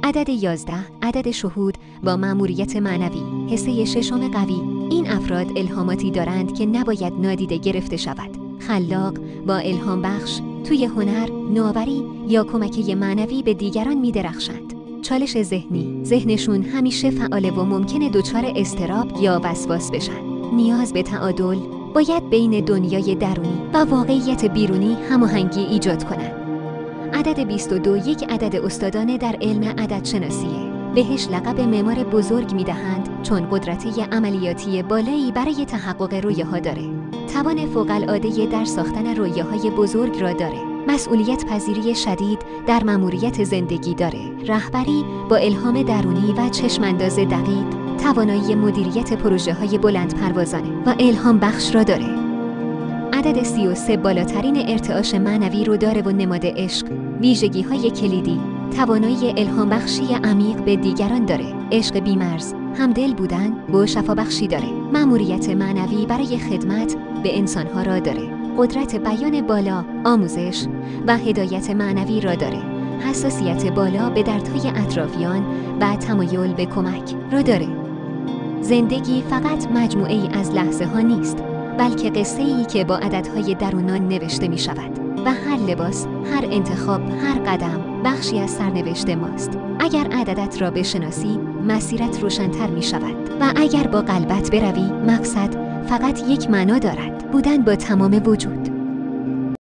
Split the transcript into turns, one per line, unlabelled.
عدد 11 عدد شهود با مأموریت معنوی، حسه ششم قوی. این افراد الهاماتی دارند که نباید نادیده گرفته شود. خلاق، با الهام بخش، توی هنر، نوآوری یا کمک معنوی به دیگران می‌درخشند. چالش ذهنی، ذهنشون همیشه فعاله و ممکنه دچار اضطراب یا وسواس بشن. نیاز به تعادل، باید بین دنیای درونی و واقعیت بیرونی هماهنگی ایجاد کنند. عدد 22 یک عدد استادانه در علم عدد شناسیه. بهش لقب معمار بزرگ میدهند چون قدرتی عملیاتی بالایی برای تحقق رویاها داره. توان فوق‌العاده در ساختن رویاهای بزرگ را داره. مسئولیت پذیری شدید در مأموریت زندگی داره. رهبری با الهام درونی و چشمانداز دقیق، توانایی مدیریت پروژه‌های بلند پروازانه و الهام بخش را داره. عدد 33 بالاترین ارتعاش معنوی رو داره و نماد عشق، ویژگی‌های کلیدی، توانایی الهام بخشی عمیق به دیگران داره. عشق بی‌مرز، همدل بودن و شفابخشی داره. مأموریت معنوی برای خدمت به انسان‌ها را داره. قدرت بیان بالا، آموزش و هدایت معنوی را داره. حساسیت بالا به دردهای اطرافیان و تمایل به کمک را داره. زندگی فقط مجموعه‌ای از لحظه‌ها نیست، بلکه قصه‌ای که با عددهای درونان نوشته می شود و هر لباس، هر انتخاب، هر قدم بخشی از سرنوشت ماست. اگر عددت را بشناسی، مسیرت روشن‌تر می شود و اگر با قلبت بروی، مقصد فقط یک معنا دارد: بودن با تمام وجود.